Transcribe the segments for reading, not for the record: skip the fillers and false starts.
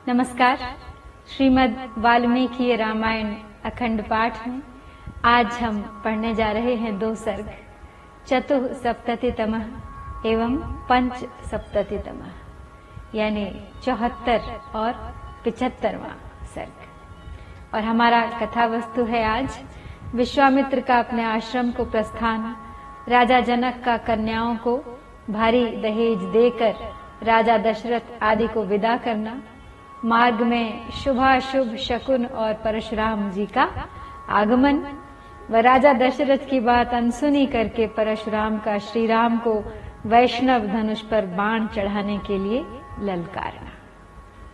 नमस्कार। श्रीमद् वाल्मीकि रामायण अखंड पाठ में आज हम पढ़ने जा रहे हैं 2 सर्ग, चतुःसप्ततितमः एवं पंचसप्ततितमः, यानी 74 और 75वां सर्ग। और हमारा कथा वस्तु है आज विश्वामित्र का अपने आश्रम को प्रस्थान, राजा जनक का कन्याओं को भारी दहेज देकर राजा दशरथ आदि को विदा करना, मार्ग में शुभाशुभ शकुन और परशुराम जी का आगमन व राजा दशरथ की बात अनसुनी करके परशुराम का श्री राम को वैष्णव धनुष पर बाण चढ़ाने के लिए ललकारना।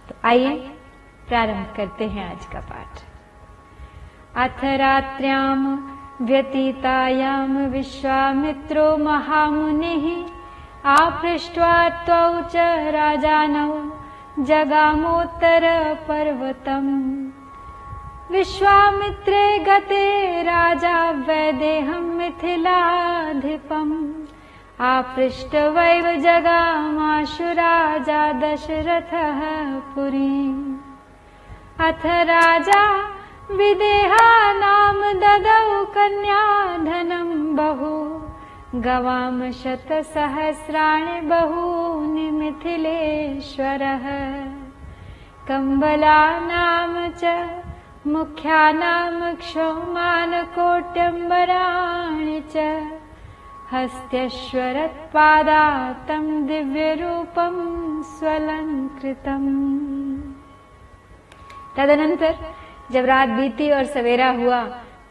तो आइए प्रारंभ करते हैं आज का पाठ। अथ रात्र्याम व्यतीतायाम विश्वामित्रो महामुनिः आपृष्ट्वा त्वौ च राजानौ जगामोत्तर पर्वतम्। विश्वामित्रे गते राजा वैदेहं मिथिलाधिपम् आपृष्टवैव जगामाशु राजा दशरथः पुरीम्। अथ राजा विदेहा नाम ददौ कन्याधनं बहु गवाम शतसहस्राणि बहूनि मिथिलेश्वरः। कम्बला नाम च मुख्यानां क्षौमानकोट्यम्बराणि च हस्त्यश्वरत्पादा तं दिव्यरूपं स्वलंकृतम्। तदनंतर जब रात बीती और सवेरा हुआ,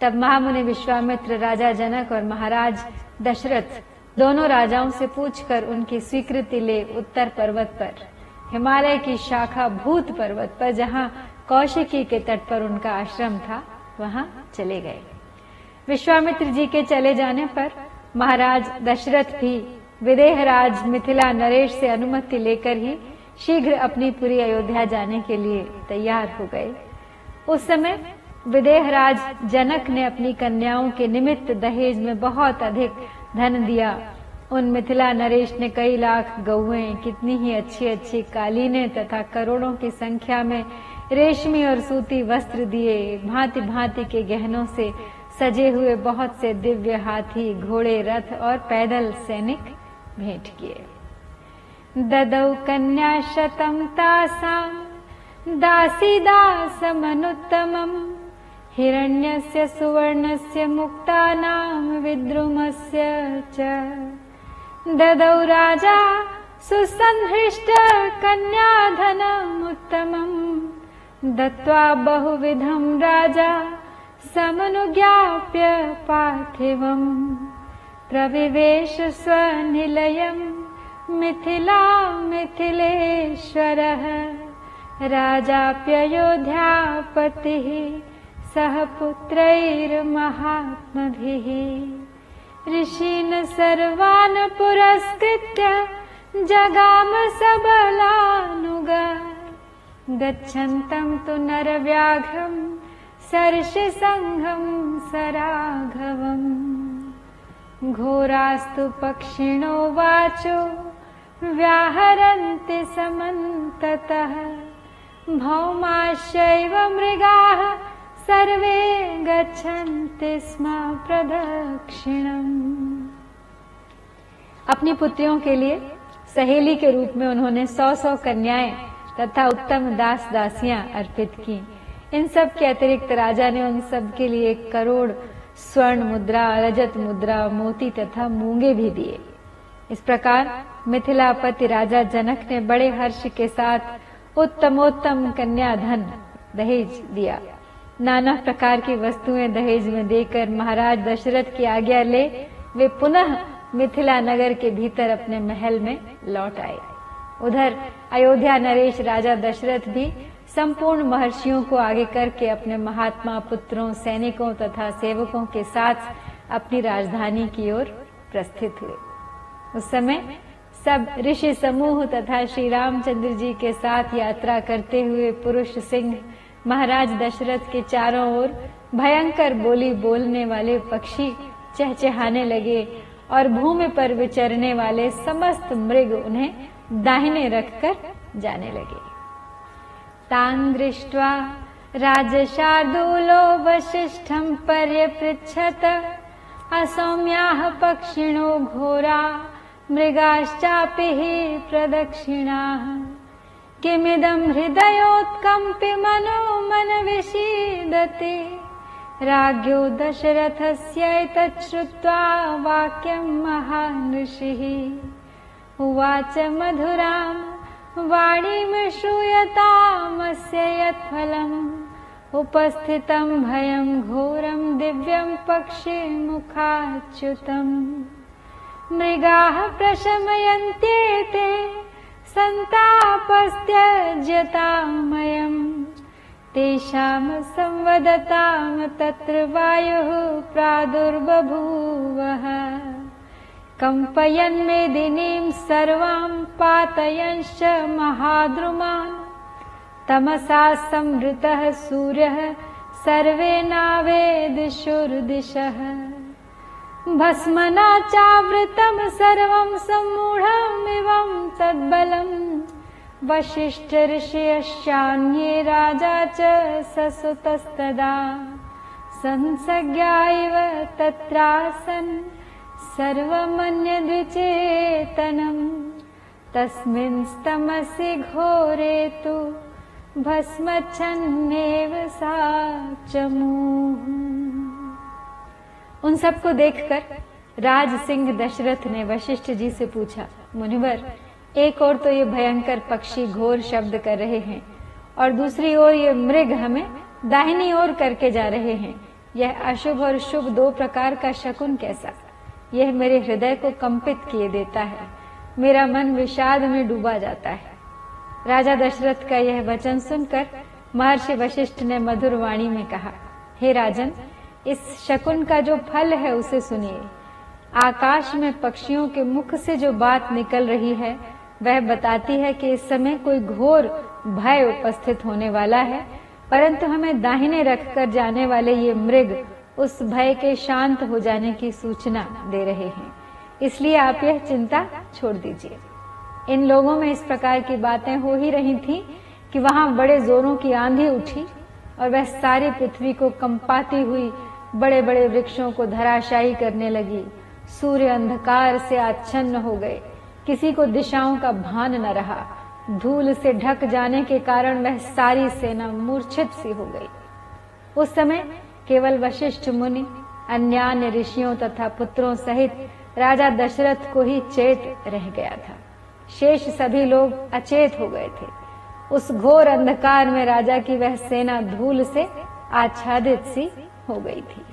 तब महामुनि विश्वामित्र राजा जनक और महाराज दशरथ दोनों राजाओं से पूछकर उनकी स्वीकृति ले उत्तर पर्वत पर, हिमालय की शाखा भूत पर्वत पर, जहां कौशिकी के तट पर उनका आश्रम था, वहां चले गए। विश्वामित्र जी के चले जाने पर महाराज दशरथ भी विदेहराज मिथिला नरेश से अनुमति लेकर ही शीघ्र अपनी पूरी अयोध्या जाने के लिए तैयार हो गए। उस समय विदेहराज जनक ने अपनी कन्याओं के निमित्त दहेज में बहुत अधिक धन दिया। उन मिथिला नरेश ने कई लाख गौएं, कितनी ही अच्छी अच्छी कालीनें तथा करोड़ों की संख्या में रेशमी और सूती वस्त्र दिए। भांति भांति के गहनों से सजे हुए बहुत से दिव्य हाथी, घोड़े, रथ और पैदल सैनिक भेंट किए। ददौ कन्या शतं तासां दासीदासमनुत्तमम् हिरण्यस्य सुवर्णस्य मुक्तानां विद्रुमस्य च। ददौ राजा सुसंहृष्ट कन्याधनमुत्तमम् दत्त्वा बहुविधं राजा समनुज्ञाप्य पार्थिवम्। प्रविवेश स्वनिलयम् मिथिलेश्वरः राजाप्ययोध्यापतिः सह पुत्रैर्महात्मभिः। ऋषीन् सर्वान् पुरस्कृत्य जगाम सबलानुगा गच्छन्तं तु नरव्याघ्रं सर्षिसंघं सराघवम्। घोरास्तु पक्षिणो वाचो व्याहरन्ति समन्ततः भौमाश्चैव मृगाः सर्वे गच्छन्ति स्म प्रदक्षिणम्। अपनी पुत्रियों के लिए सहेली के रूप में उन्होंने 100 कन्याएं तथा उत्तम दास दासियां अर्पित की। इन सब के अतिरिक्त राजा ने उन सब के लिए 1 करोड़ स्वर्ण मुद्रा, रजत मुद्रा, मोती तथा मूंगे भी दिए। इस प्रकार मिथिलापति राजा जनक ने बड़े हर्ष के साथ उत्तमोत्तम कन्या धन दहेज दिया। नाना प्रकार की वस्तुएं दहेज में देकर महाराज दशरथ की आज्ञा ले वे पुनः मिथिला नगर के भीतर अपने महल में लौट आए। उधर अयोध्या नरेश राजा दशरथ भी संपूर्ण महर्षियों को आगे करके अपने महात्मा पुत्रों, सैनिकों तथा सेवकों के साथ अपनी राजधानी की ओर प्रस्थित हुए। उस समय सब ऋषि समूह तथा श्री रामचंद्र जी के साथ यात्रा करते हुए पुरुष सिंह महाराज दशरथ के चारों ओर भयंकर बोली बोलने वाले पक्षी चहचहाने लगे और भूमि पर विचरने वाले समस्त मृग उन्हें दाहिने रखकर जाने लगे। तान् दृष्ट्वा राजशार्दूलो वसिष्ठं पर्यपृच्छत असौम्याः पक्षिणो घोरा मृगाश्चापि हि प्रदक्षिणाः किमिदं हृदयोत्कम्पि मनो मनविषीदते राज्ञो दशरथस्यैतत् श्रुत्वा वाक्यं महानृषिः उवाच मधुरां वाणीं श्रूयतामस्य यत्फलम् उपस्थितं भयं घोरं दिव्यं पक्षिमुखाच्युतम् मृगाः प्रशमयन्त्येते सन्तापस्त्यज्यतामयम् तेषां संवदतां तत्र वायुः प्रादुर्बभूवः कम्पयन् मेदिनीं सर्वां पातयंश्च महाद्रुमान् तमसा संवृतः सूर्यः सर्वे नावे दिशुर्दिशः भस्मना चावृतं सर्वं सम्मूढमिवं तद्बलम् वसिष्ठ ऋषयश्चान्ये राजा च ससुतस्तदा संसज्ञा इव तत्रासन् सर्वमन्यद्विचेतनम् तस्मिंस्तमसि घोरे तु भस्मच्छन्नेव सा चमूः। उन सबको देखकर राज सिंह दशरथ ने वशिष्ठ जी से पूछा, मुनिवर, एक ओर तो ये भयंकर पक्षी घोर शब्द कर रहे हैं और दूसरी ओर ये मृग हमें दाहिनी ओर करके जा रहे हैं। यह अशुभ और शुभ दो प्रकार का शकुन कैसा? यह मेरे हृदय को कंपित किए देता है, मेरा मन विषाद में डूबा जाता है। राजा दशरथ का यह वचन सुनकर महर्षि वशिष्ठ ने मधुर वाणी में कहा, हे राजन, इस शकुन का जो फल है उसे सुनिए। आकाश में पक्षियों के मुख से जो बात निकल रही है वह बताती है कि इस समय कोई घोर भय उपस्थित होने वाला है, परंतु हमें दाहिने रखकर जाने वाले ये मृग उस भय के शांत हो जाने की सूचना दे रहे हैं। इसलिए आप यह चिंता छोड़ दीजिए। इन लोगों में इस प्रकार की बातें हो ही रही थी कि वहां बड़े जोरों की आंधी उठी और वह सारी पृथ्वी को कंपाती हुई बड़े बड़े वृक्षों को धराशायी करने लगी। सूर्य अंधकार से आच्छन्न हो गए, किसी को दिशाओं का भान न रहा। धूल से ढक जाने के कारण वह सारी सेना मूर्छित सी हो गई। उस समय केवल वशिष्ठ मुनि अन्यान्य ऋषियों तथा पुत्रों सहित राजा दशरथ को ही चेत रह गया था। शेष सभी लोग अचेत हो गए थे। उस घोर अंधकार में राजा की वह सेना धूल से आच्छादित सी हो गई थी।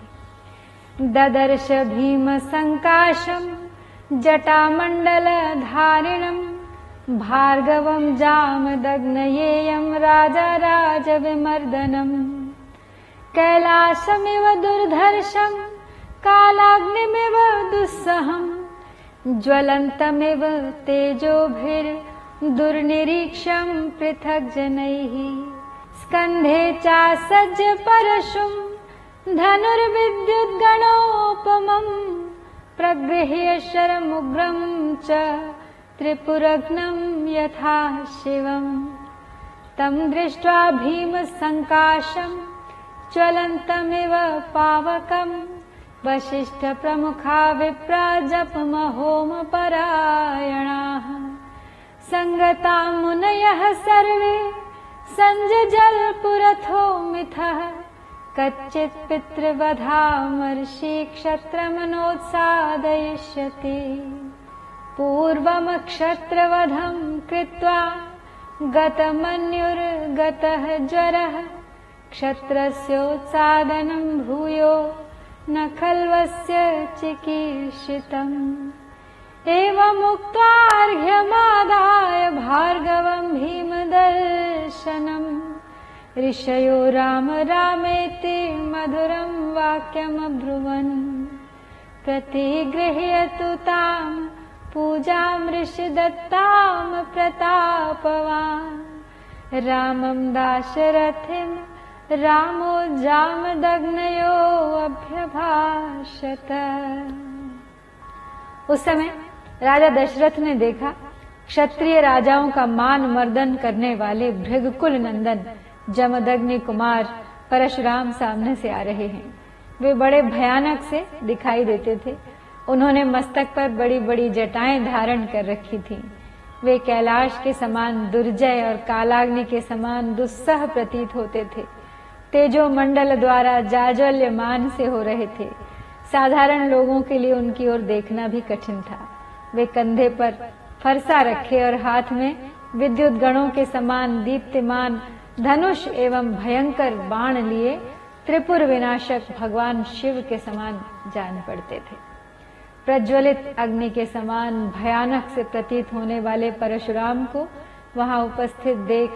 ददर्श भीम संकाशम जटामंडल धारिणम भार्गवम जामदग्नयेयम राजा राज विमर्दनम कैलासमिव दुर्धर्षम कालाग्निमिव दुस्सहम ज्वलन्तमिव तेजोभिर्दुर्निरीक्षं पृथक् जनैः स्कन्धे चासज्ज परशुं धनुर्विद्युद्गणोपमं प्रगृह्य शरमुग्रं च त्रिपुरघ्नं यथा शिवम् तं दृष्ट्वा भीमसङ्काशं ज्वलन्तमिव पावकम् वशिष्ठ प्रमुखा विप्रा जपमहोम परायणाः संगता मुनयः सर्वे संजजल पुरथो मिथः कच्चित् पितृवधामर्षि क्षत्रमनोत्सादयिष्यति पूर्वं क्षत्रवधं कृत्वा गतमन्युर्गतः ज्वरः क्षत्रस्योत्सादनं भूयो न खल्वस्य चिकीर्षितम् एवमुक्त्वार्घ्यमादाय भार्गवं भीमदर्शनम् ऋषयो राम रामेति मधुरं वाक्यमब्रुवन् प्रतिगृह्यतु तां पूजां ऋषिदत्तां प्रतापवान् रामं दाशरथिं रामो जामदग्नयो अभ्यभाषत। उस समय राजा दशरथ ने देखा क्षत्रिय राजाओं का मान मर्दन करने वाले भृगुकुल नंदन जमदग्नि कुमार परशुराम सामने से आ रहे हैं। वे बड़े भयानक से दिखाई देते थे। उन्होंने मस्तक पर बड़ी बड़ी जटाएं धारण कर रखी थीं। वे कैलाश के समान दुर्जय और कालाग्नि के समान दुस्सह प्रतीत होते थे। तेजो मंडल द्वारा जाज्वल्यमान से हो रहे थे। साधारण लोगों के लिए उनकी ओर देखना भी कठिन था। वे कंधे पर फरसा रखे और हाथ में विद्युत गणों के समान दीप्तिमान धनुष एवं भयंकर बाण लिए त्रिपुर विनाशक भगवान शिव के समान जान पड़ते थे। प्रज्वलित अग्नि के समान भयानक से प्रतीत होने वाले परशुराम को वहां उपस्थित देख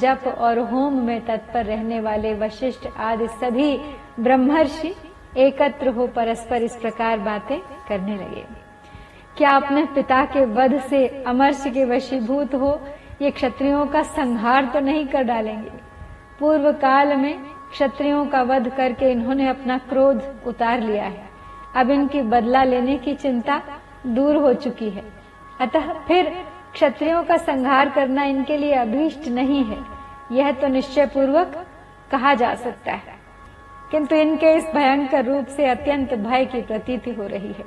जप और होम में तत्पर रहने वाले वशिष्ठ आदि सभी ब्रह्मर्षि एकत्र हो परस्पर इस प्रकार बातें करने लगे। क्या अपने पिता के वध से अमर्ष्य के वशीभूत हो ये क्षत्रियों का संहार तो नहीं कर डालेंगे? पूर्व काल में क्षत्रियों का वध करके इन्होंने अपना क्रोध उतार लिया है। अब इनकी बदला लेने की चिंता दूर हो चुकी है। अतः फिर क्षत्रियों का संहार करना इनके लिए अभीष्ट नहीं है, यह तो निश्चय पूर्वक कहा जा सकता है। किंतु इनके इस भयंकर रूप से अत्यंत भय की प्रतीति हो रही है।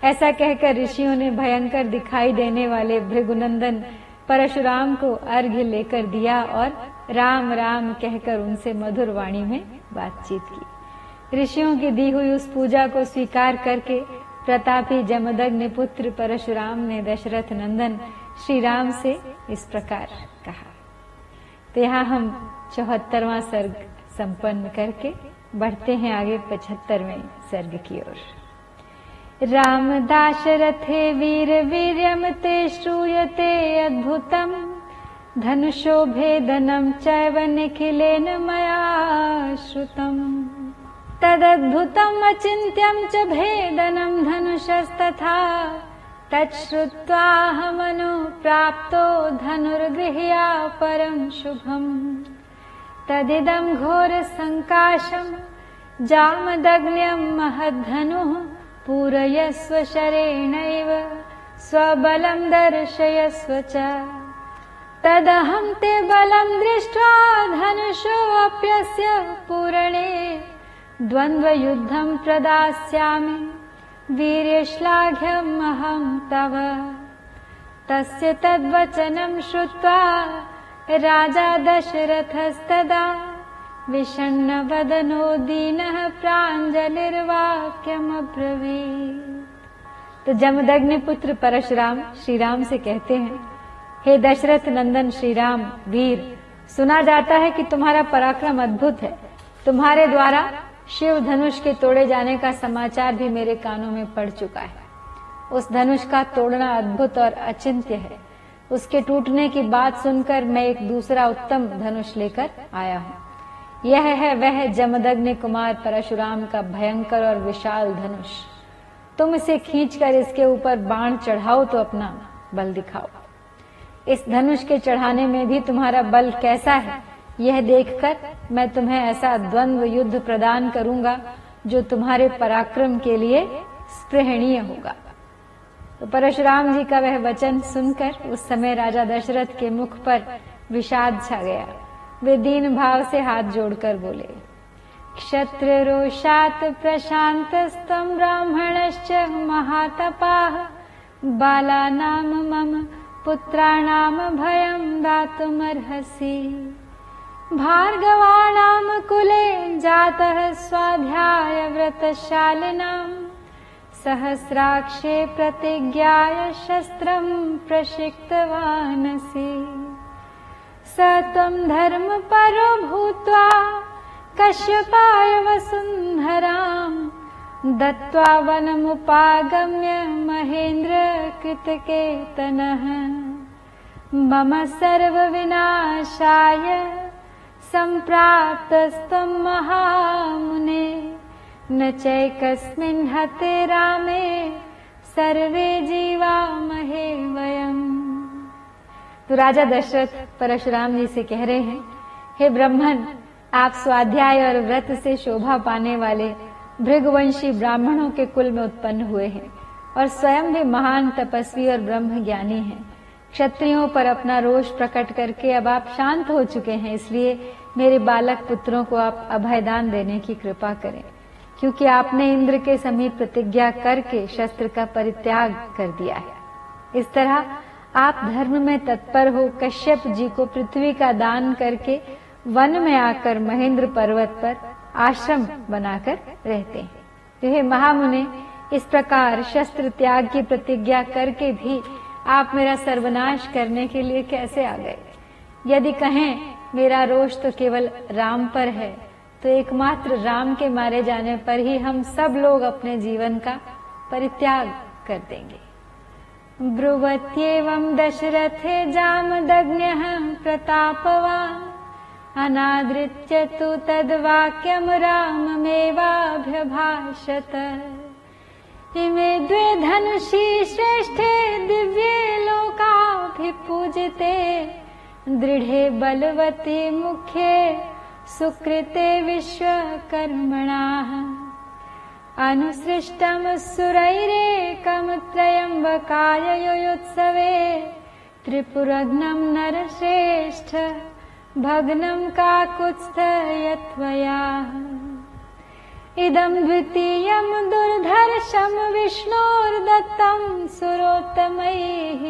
ऐसा कहकर ऋषियों ने भयंकर दिखाई देने वाले भृगुनंदन परशुराम को अर्घ्य लेकर दिया और राम राम कहकर उनसे मधुर वाणी में बातचीत की। ऋषियों की दी हुई उस पूजा को स्वीकार करके प्रतापी जमदग्नि पुत्र परशुराम ने दशरथ नंदन श्री राम से इस प्रकार कहा। तो यहाँ हम 74वां सर्ग संपन्न करके बढ़ते हैं आगे 75वें सर्ग की ओर। राम दाशरथे वीर वीर्यम ते श्रूयते अद्भुतम धनुषो भेदनम चैव निखिलेन मया श्रुतम तदद्भुतम अचिन्त्यम च भेदनम धनुषस्तथा तच्छ्रुत्वाहमनु प्राप्तो धनुर्गृह्या परम शुभम तदिदं घोर संकाशम जामदग्न्यम महद्धनुः पूरयस्व शरेणैव स्वबलं दर्शयस्व च तदहं ते बलं दृष्ट्वा धनुषोऽप्यस्य पूरणे द्वन्द्वयुद्धं प्रदास्यामि वीर्यश्लाघ्यम् अहं तव। तस्य तद्वचनं श्रुत्वा राजा दशरथस्तदा विषण्णवदनो दीनः प्राञ्जलिर्वाक्यम् अब्रवीत्। तो जमदग्नि पुत्र परशुराम श्री राम से कहते हैं, हे दशरथ नंदन श्री राम वीर, सुना जाता है कि तुम्हारा पराक्रम अद्भुत है। तुम्हारे द्वारा शिव धनुष के तोड़े जाने का समाचार भी मेरे कानों में पड़ चुका है। उस धनुष का तोड़ना अद्भुत और अचिंत्य है। उसके टूटने की बात सुनकर मैं एक दूसरा उत्तम धनुष लेकर आया हूँ। यह है वह जमदग्नि कुमार परशुराम का भयंकर और विशाल धनुष। तुम इसे खींचकर इसके ऊपर बाण चढ़ाओ तो अपना बल दिखाओ। इस धनुष के चढ़ाने में भी तुम्हारा बल कैसा है, यह देखकर मैं तुम्हें ऐसा द्वंद्व युद्ध प्रदान करूंगा जो तुम्हारे पराक्रम के लिए स्पृहणीय होगा। तो परशुराम जी का वह वचन सुनकर उस समय राजा दशरथ के मुख पर विषाद छा गया। वे दीन भाव से हाथ जोड़कर बोले, क्षत्र रोषात प्रशांतस्तम ब्राह्मणश्च महातपाः बालानाम मम पुत्राणाम भयं दातुमर्हसि भार्गवाणाम कुले जातः स्वाध्याय व्रतशालिनां सहस्राक्षे प्रतिज्ञाय शस्त्रं प्रशिक्तवानसि स त्वं धर्मपरो भूत्वा कश्यपाय वसुन्धरां दत्त्वा वनमुपागम्य महेन्द्र कृतकेतनः मम सर्वविनाशाय सम्प्राप्तस्त्वं महामुने न चैकस्मिन् हते रामे सर्वे जीवामहे वयम्। तो राजा दशरथ परशुराम जी से कह रहे हैं, हे ब्रह्मन, आप स्वाध्याय और व्रत से शोभा पाने वाले भृगुवंशी ब्राह्मणों के कुल में उत्पन्न हुए हैं और स्वयं भी महान तपस्वी और ब्रह्म ज्ञानी हैं। क्षत्रियों पर अपना रोष प्रकट करके अब आप शांत हो चुके हैं, इसलिए मेरे बालक पुत्रों को आप अभयदान देने की कृपा करें, क्योंकि आपने इंद्र के समीप प्रतिज्ञा करके शस्त्र का परित्याग कर दिया है। इस तरह आप धर्म में तत्पर हो कश्यप जी को पृथ्वी का दान करके वन में आकर महेंद्र पर्वत पर आश्रम बनाकर रहते हैं। तो हे महामुने, इस प्रकार शस्त्र त्याग की प्रतिज्ञा करके भी आप मेरा सर्वनाश करने के लिए कैसे आ गए? यदि कहें मेरा रोष तो केवल राम पर है, तो एकमात्र राम के मारे जाने पर ही हम सब लोग अपने जीवन का परित्याग कर देंगे। ब्रुवत्येवं दशरथे जामदग्न्यः प्रतापवान् अनादृत्य तु तद्वाक्यं राममेवाभ्यभाषत। इमे द्वे धनुषी श्रेष्ठे दिव्ये लोकाभिपूजिते दृढ़े बलवती मुख्ये सुकृते विश्वकर्मणाः। अनुसृष्टं सुरैरेकं त्र्यम्बकाय युयुत्सवे त्रिपुरघ्नं नरश्रेष्ठ भग्नं काकुत्स्थयत्वया। इदं द्वितीयं दुर्धर्षं विष्णोर्दत्तं सुरोत्तमैः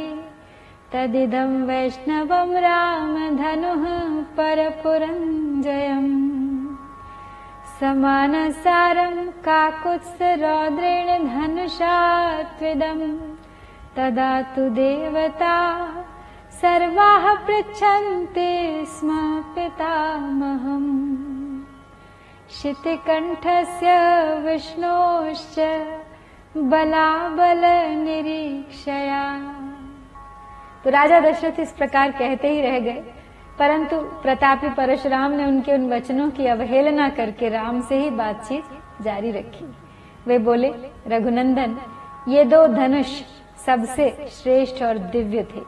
तदिदं वैष्णवं रामधनुः परपुरञ्जयम्। समानसारं काकुत्स्थरौद्रेण धनुषा त्विदं तदा तु देवता सर्वाः पृच्छन्ति स्म पितामहम्। शितिकण्ठस्य विष्णोश्च बलाबलनिरीक्षया। तो राजा दशरथ इस प्रकार कहते ही रह गए, परंतु प्रतापी परशुराम ने उनके उन वचनों की अवहेलना करके राम से ही बातचीत जारी रखी। वे बोले, रघुनंदन, ये दो धनुष सबसे श्रेष्ठ और दिव्य थे।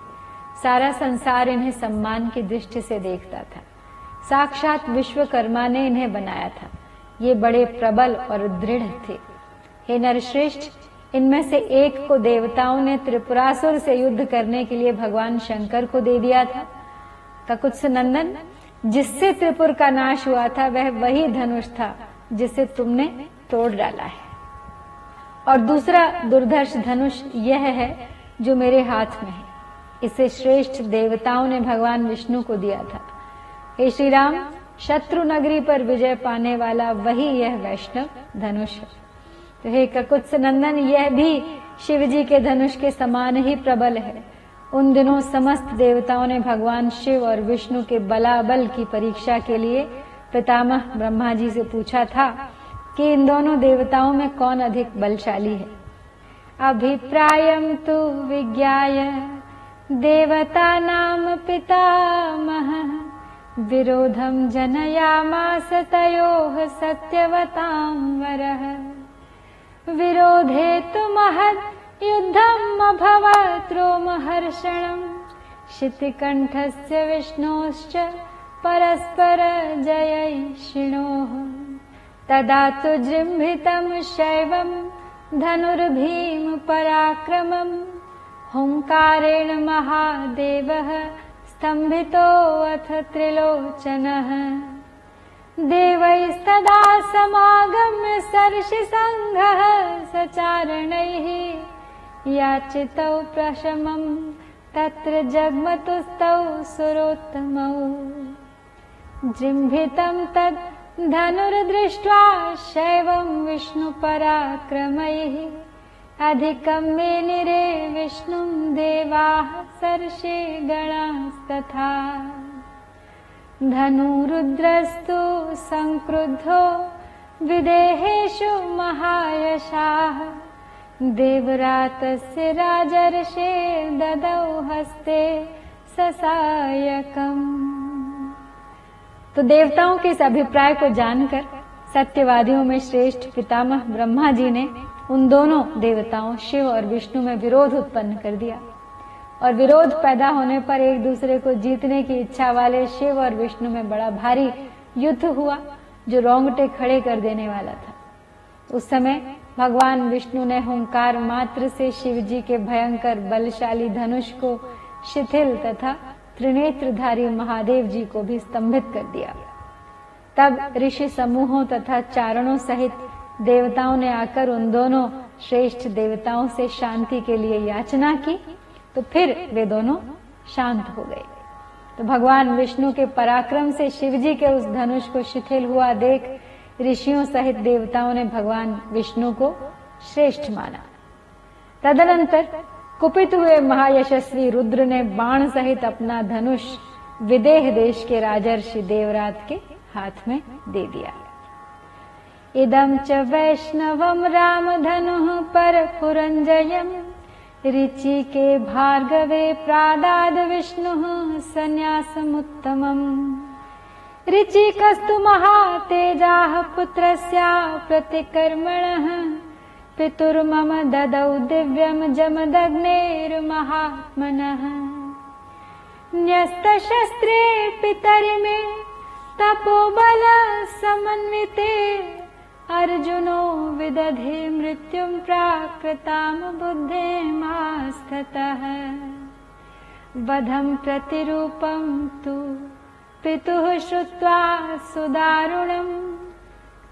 सारा संसार इन्हें सम्मान की दृष्टि से देखता था। साक्षात विश्वकर्मा ने इन्हें बनाया था। ये बड़े प्रबल और दृढ़ थे। हे नरश्रेष्ठ, इनमें से एक को देवताओं ने त्रिपुरासुर से युद्ध करने के लिए भगवान शंकर को दे दिया था। ककुत्स नंदन, जिससे त्रिपुर का नाश हुआ था वह वही धनुष था जिसे तुमने तोड़ डाला है। और दूसरा दुर्धर्ष धनुष यह है जो मेरे हाथ में है। इसे श्रेष्ठ देवताओं ने भगवान विष्णु को दिया था। हे श्री राम, शत्रु नगरी पर विजय पाने वाला वही यह वैष्णव धनुष है। तो हे ककुत्स नंदन, यह भी शिव जी के धनुष के समान ही प्रबल है। उन दिनों समस्त देवताओं ने भगवान शिव और विष्णु के बलाबल की परीक्षा के लिए पितामह ब्रह्मा जी से पूछा था कि इन दोनों देवताओं में कौन अधिक बलशाली है। अभिप्रायं तु विज्ञाय देवतानां पितामह विरोधं जनयामास तयोः सत्यवतां वरः। विरोधे तु महत् युद्धम् अभवत् रोमहर्षणम् शितिकण्ठस्य विष्णोश्च परस्पर जयैषिणोः। तदा तु जृम्भितं शैवं धनुर्भीम पराक्रमम् हुंकारेण महादेवः स्तम्भितो अथ त्रिलोचनः। देवैस्तदा समागम्य सर्षिसङ्घः सचारणैः याचितौ प्रशमं तत्र जग्मतुस्तौ सुरोत्तमौ। जृम्भितं तद् धनुर्दृष्ट्वा शैवं विष्णुपराक्रमैः अधिकं मेनिरे विष्णुं देवाः सर्षे गणास्तथा। धनुरुद्रस्तु संक्रुद्धो विदेहेषु महायशाः देवरातस्य राजर्षे ददौ हस्ते ससायकम्। तो देवताओं के इस अभिप्राय को जानकर सत्यवादियों में श्रेष्ठ पितामह ब्रह्मा जी ने उन दोनों देवताओं शिव और विष्णु में विरोध उत्पन्न कर दिया। और विरोध पैदा होने पर एक दूसरे को जीतने की इच्छा वाले शिव और विष्णु में बड़ा भारी युद्ध हुआ जो रोंगटे खड़े कर देने वाला था। उस समय भगवान विष्णु ने हुंकार मात्र से शिव जी के भयंकर बलशाली धनुष को शिथिल तथा त्रिनेत्रधारी महादेव जी को भी स्तंभित कर दिया। तब ऋषि समूहों तथा चारणों सहित देवताओं ने आकर उन दोनों श्रेष्ठ देवताओं से शांति के लिए याचना की, तो फिर वे दोनों शांत हो गए। तो भगवान विष्णु के पराक्रम से शिवजी के उस धनुष को शिथिल हुआ देख ऋषियों सहित देवताओं ने भगवान विष्णु को श्रेष्ठ माना। तदनंतर कुपित हुए महायशस्वी रुद्र ने बाण सहित अपना धनुष विदेह देश के राजर्षि देवरात के हाथ में दे दिया। इदं च वैष्णवं रामधनुः परपुरञ्जयम् ऋचिके भार्गवे प्रादाद विष्णुः संन्यासमुत्तमम्। ऋचिकस्तु महातेजाः पुत्रस्या प्रतिकर्मणः पितुर्मम ददौ दिव्यं जमदग्नेर्महात्मनः। न्यस्तशस्त्रे पितरिमे तपोबल समन्विते अर्जुनो विदधे मृत्युं प्राकृतां बुद्धिमास्ततः। वधं प्रतिरूपं तु पितुः श्रुत्वा सुदारुणम्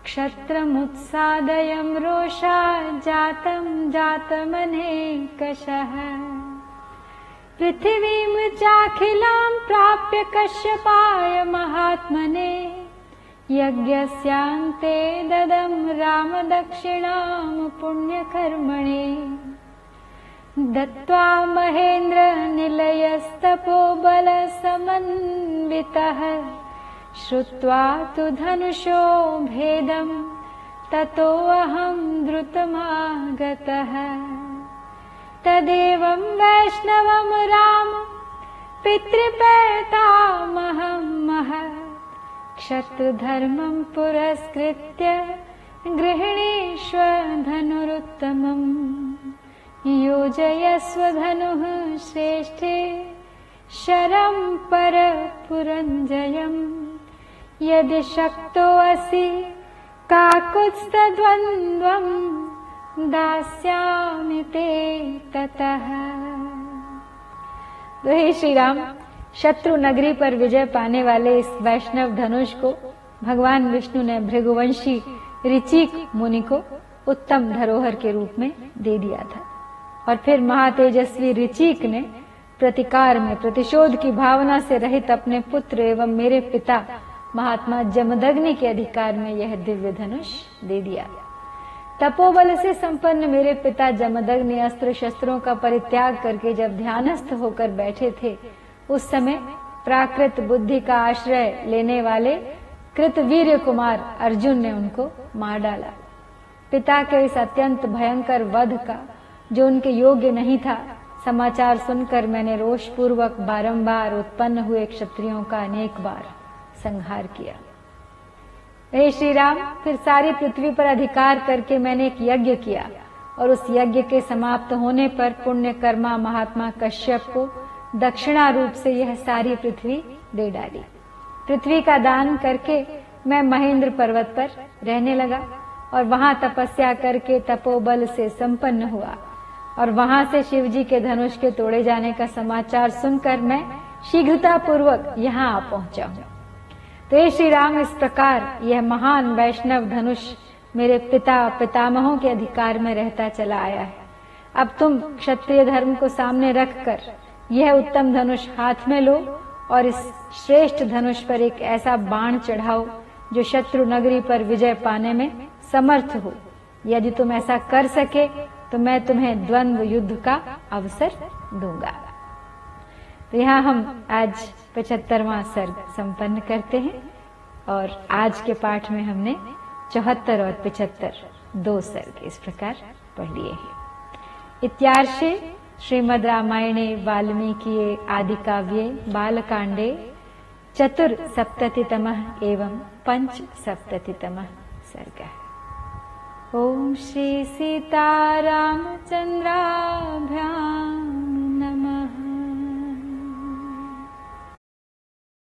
क्षत्रमुत्सादयं रोषा जातं जातमनेकशः। पृथिवीं चाखिलां प्राप्य कश्यपाय महात्मने यज्ञस्यान्ते ददं राम दक्षिणां पुण्यकर्मणे। दत्त्वा महेन्द्र निलयस्तपोबलसमन्वितः श्रुत्वा तु धनुषो भेदं ततोऽहं द्रुतमागतः। तदेवं वैष्णवं राम पितृपैतामहं महत् क्षत्रधर्मं पुरस्कृत्य गृहिणीष्व धनुरुत्तमम्। योजयस्व धनुः श्रेष्ठे शरं परपुरञ्जयम्। यदि शक्तोऽसि काकुत्स्थद्वन्द्वं दास्यामि ते ततः। तो हे श्री राम, शत्रु नगरी पर विजय पाने वाले इस वैष्णव धनुष को भगवान विष्णु ने भृगुवंशी ऋचिक मुनि को उत्तम धरोहर के रूप में दे दिया था। और फिर महातेजस्वी ऋचिक ने प्रतिकार में प्रतिशोध की भावना से रहित अपने पुत्र एवं मेरे पिता महात्मा जमदग्नि के अधिकार में यह दिव्य धनुष दे दिया। तपोबल से संपन्न मेरे पिता जमदग्नि अस्त्र शस्त्रों का परित्याग करके जब ध्यानस्थ होकर बैठे थे, उस समय प्राकृत बुद्धि का आश्रय लेने वाले कृतवीर्य कुमार अर्जुन ने उनको मार डाला। पिता के इस अत्यंत भयंकर वध का, जो उनके योग्य नहीं था, समाचार सुनकर मैंने रोषपूर्वक बारंबार उत्पन्न हुए क्षत्रियों का अनेक बार संहार किया। हे श्री राम, फिर सारी पृथ्वी पर अधिकार करके मैंने एक यज्ञ किया और उस यज्ञ के समाप्त होने पर पुण्य कर्मा महात्मा कश्यप को दक्षिणा रूप से यह सारी पृथ्वी दे डाली। पृथ्वी का दान करके मैं महेंद्र पर्वत पर रहने लगा और वहां तपस्या करके तपोबल से संपन्न हुआ। और वहां से शिवजी के धनुष के तोड़े जाने का समाचार सुनकर मैं शीघ्रता पूर्वक यहाँ आ पहुंचा हूँ। तो ये श्री राम, इस प्रकार यह महान वैष्णव धनुष मेरे पिता पितामहों के अधिकार में रहता चला आया है। अब तुम क्षत्रिय धर्म को सामने रखकर यह उत्तम धनुष हाथ में लो और इस श्रेष्ठ धनुष पर एक ऐसा बाण चढ़ाओ जो शत्रु नगरी पर विजय पाने में समर्थ हो। यदि तुम ऐसा कर सके तो मैं तुम्हें द्वंद्व युद्ध का अवसर दूंगा। तो यहाँ हम आज 75वां सर्ग संपन्न करते हैं और आज के पाठ में हमने 74 और 75 दो सर्ग इस प्रकार पढ़ लिए हैं। इत्यार्षे श्रीमद् रामायणे वाल्मीकिये आदिकाव्ये बालकांडे 74 एवं 75 सर्गः। ओम श्री सीतारामचंद्राभ्याम